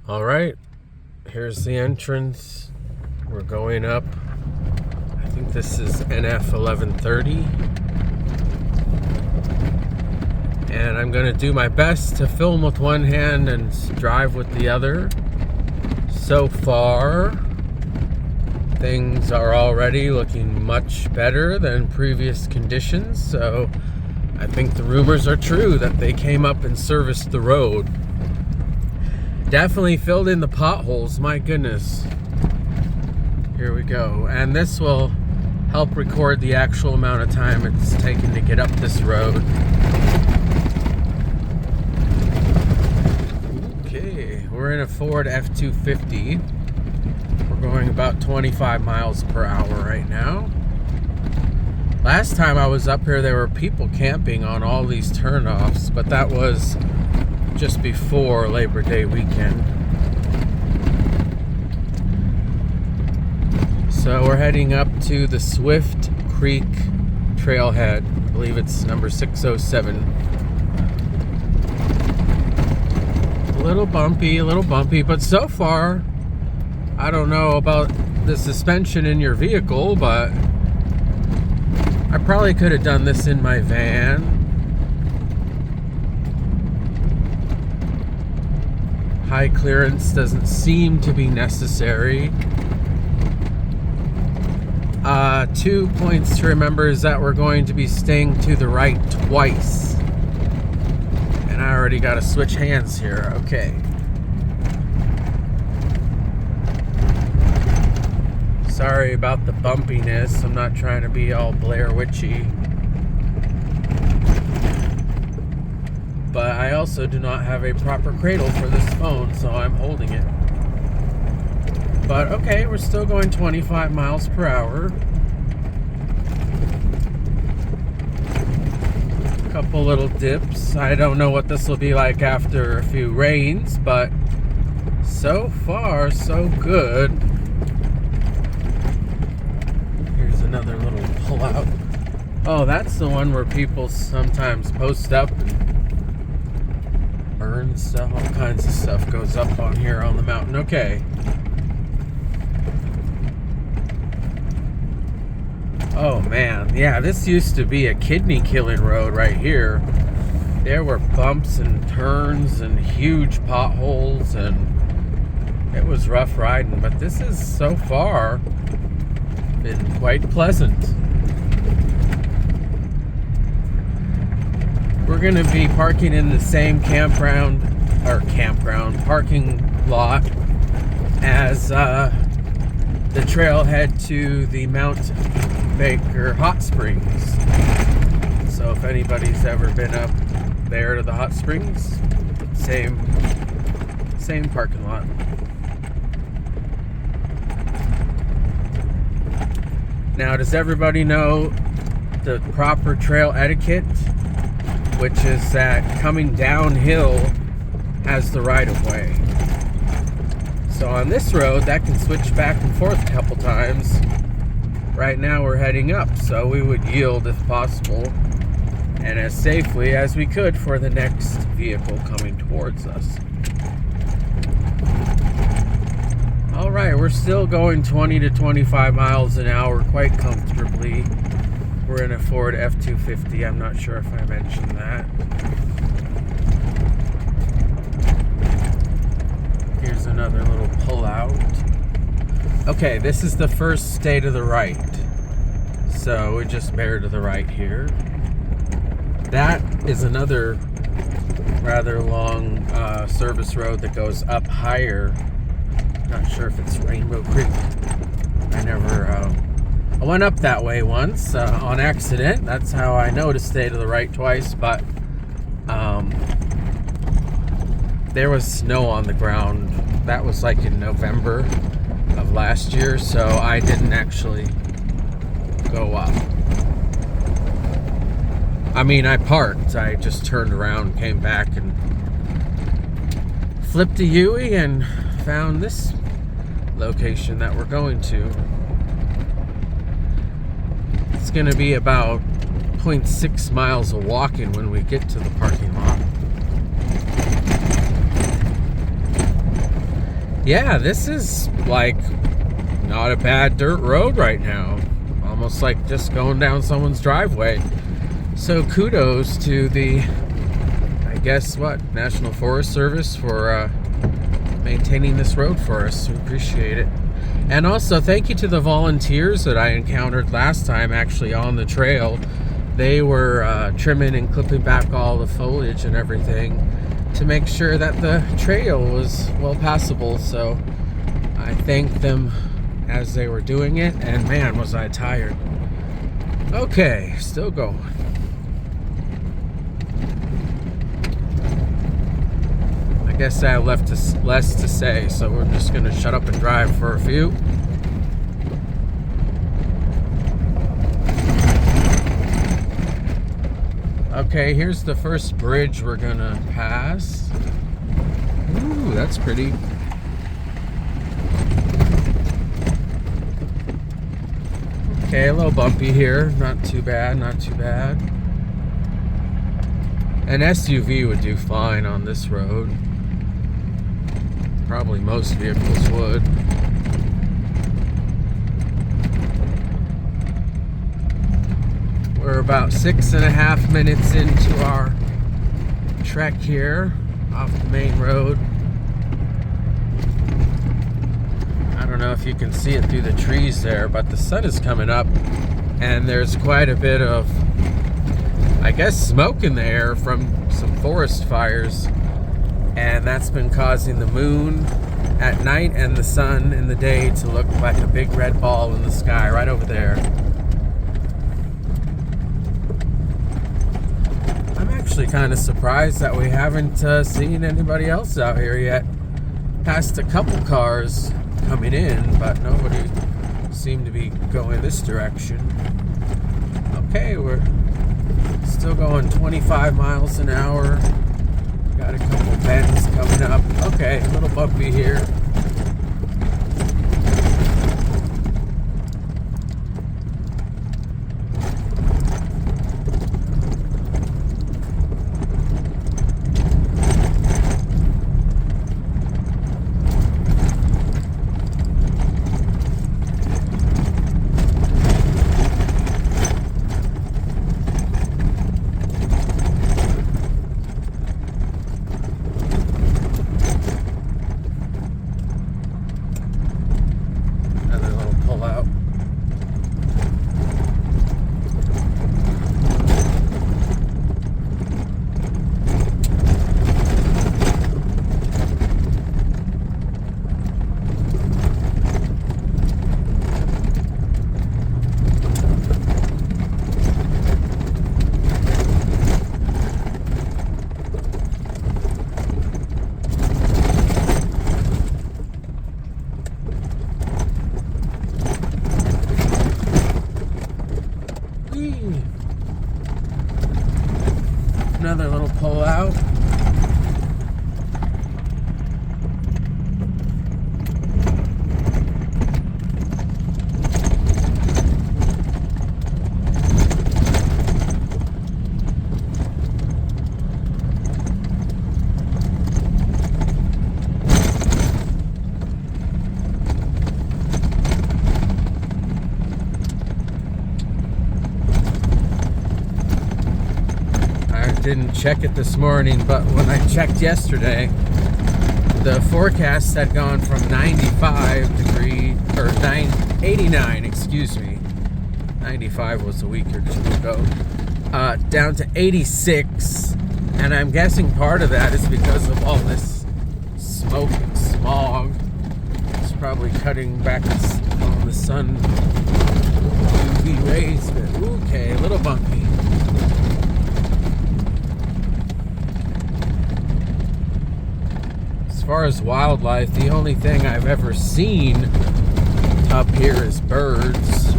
All right, here's the entrance. We're going up. I think this is NF 1130. And I'm gonna do my best to film with one hand and drive with the other. So far, things are already looking much better than previous conditions. So I think the rumors are true that they came up and serviced the road. Definitely filled in the potholes, my goodness. Here we go. And this will help record the actual amount of time it's taken to get up this road. Okay, we're in a Ford F-250. We're going about 25 miles per hour right now. Last time I was up here, there were people camping on all these turnoffs, but that was just before Labor Day weekend. So we're heading up to the Swift Creek trailhead. I believe it's number 607. A little bumpy, but so far, I don't know about the suspension in your vehicle, but I probably could have done this in my van. High clearance doesn't seem to be necessary. 2 points to remember is that we're going to be staying to the right twice. And I already got to switch hands here. Okay. Sorry about the bumpiness. I'm not trying to be all Blair Witchy. But I also do not have a proper cradle for this phone, so I'm holding it. But okay, we're still going 25 miles per hour. Couple little dips. I don't know what this will be like after a few rains, but so far, so good. Here's another little pullout. Oh, that's the one where people sometimes post up and burn stuff. All kinds of stuff goes up on here on the mountain. Okay. Oh man, yeah, this used to be a kidney killing road right here. There were bumps and turns and huge potholes, and it was rough riding, but this has so far been quite pleasant. We're gonna be parking in the same parking lot as the trailhead to the Mount Baker Hot Springs. So if anybody's ever been up there to the hot springs, same parking lot. Now, does everybody know the proper trail etiquette, which is that coming downhill has the right of way? So on this road, that can switch back and forth a couple times. Right now we're heading up, so we would yield if possible and as safely as we could for the next vehicle coming towards us. All right, we're still going 20 to 25 miles an hour quite comfortably. We're in a Ford F-250. I'm not sure if I mentioned that. Here's another little pullout. Okay, this is the first stay to the right. So we just bear to the right here. That is another rather long service road that goes up higher. Not sure if it's Rainbow Creek. I went up that way once on accident. That's how I know to stay to the right twice, but there was snow on the ground. That was like in November of last year, so I didn't actually go up. I mean, I parked. I just turned around, came back, and flipped a U-ey and found this location that we're going to. It's going to be about 0.6 miles of walking when we get to the parking lot. Yeah, this is like not a bad dirt road right now. Almost like just going down someone's driveway. So kudos to the, I guess what, National Forest Service for maintaining this road for us. We appreciate it. And also thank you to the volunteers that I encountered last time actually on the trail. They were trimming and clipping back all the foliage and everything to make sure that the trail was well passable. So I thanked them as they were doing it, and man, was I tired. Okay, still going. I guess I have less to say, so we're just gonna shut up and drive for a few. Okay, here's the first bridge we're gonna pass. Ooh, that's pretty. Okay, a little bumpy here. Not too bad, not too bad. An SUV would do fine on this road. Probably most vehicles would. We're about 6.5 minutes into our trek here off the main road. I don't know if you can see it through the trees there, but the sun is coming up and there's quite a bit of, I guess, smoke in the air from some forest fires, and that's been causing the moon at night and the sun in the day to look like a big red ball in the sky right over there. I'm actually kind of surprised that we haven't seen anybody else out here yet. Passed a couple cars coming in, but nobody seemed to be going this direction. Okay, we're still going 25 miles an hour. Got a couple bends coming up. Okay, a little bumpy here. Another little pull out. Didn't check it this morning, but when I checked yesterday, the forecast had gone from 95 degrees, or 89, excuse me. 95 was a week or two ago. Down to 86, and I'm guessing part of that is because of all this smoke and smog. It's probably cutting back on the sun UV rays, but okay, a little bumpy. As far as wildlife, the only thing I've ever seen up here is birds.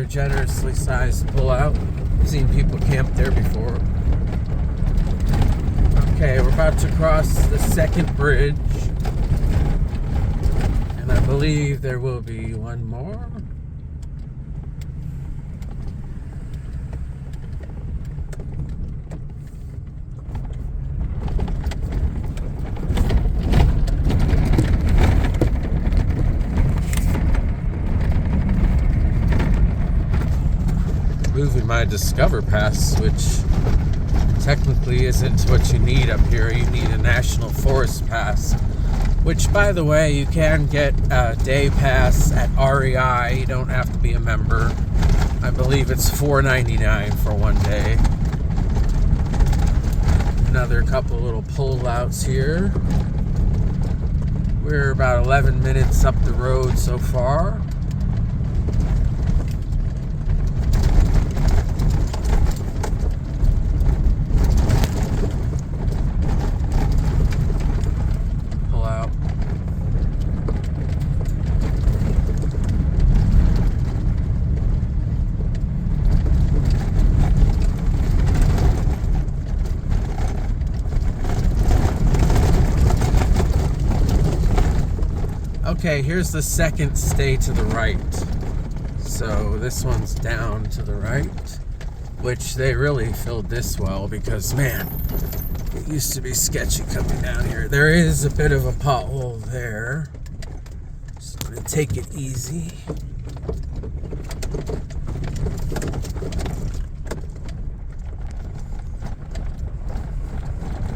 another generously sized pullout. I've seen people camp there before. Okay, we're about to cross the second bridge. And I believe there will be one more. Moving my Discover Pass, which technically isn't what you need up here. You need a National Forest Pass, which, by the way, you can get a day pass at REI. You don't have to be a member. I believe it's $4.99 for one day. Another couple little pull-outs here. We're about 11 minutes up the road so far. Okay, here's the second stay to the right. So this one's down to the right, which they really filled this well because, man, it used to be sketchy coming down here. There is a bit of a pothole there. Just gonna take it easy.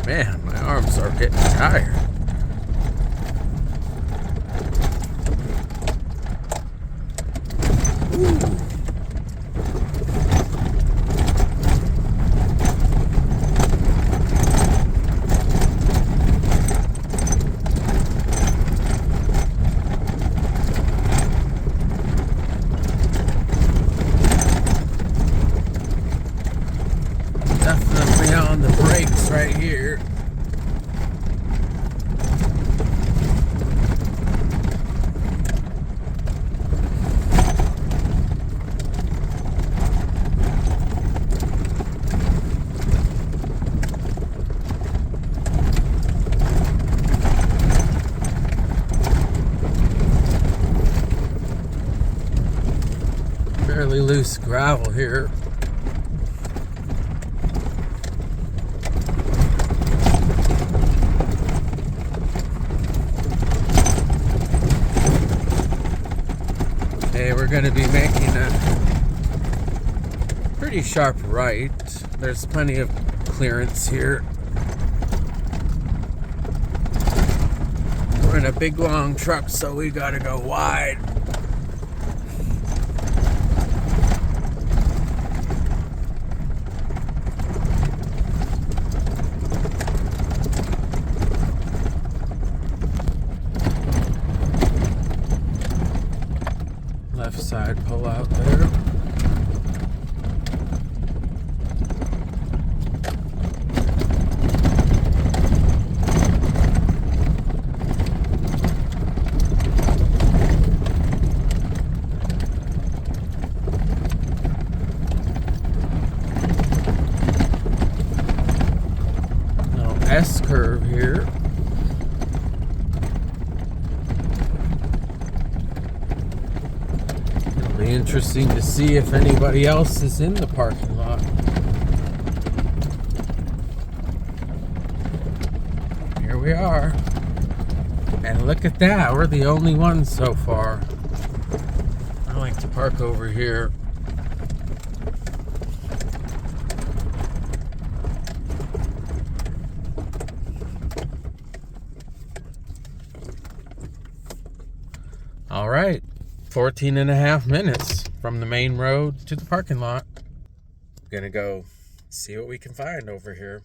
Man, my arms are getting tired. Definitely on the brakes right here. Fairly loose gravel here. Okay, we're going to be making a pretty sharp right. There's plenty of clearance here. We're in a big long truck, so we got to go wide. Left side pull out there. Little S curve here. Be interesting to see if anybody else is in the parking lot. Here we are. And look at that, we're the only ones so far. I like to park over here. All right. 14 and a half minutes from the main road to the parking lot. I'm gonna go see what we can find over here.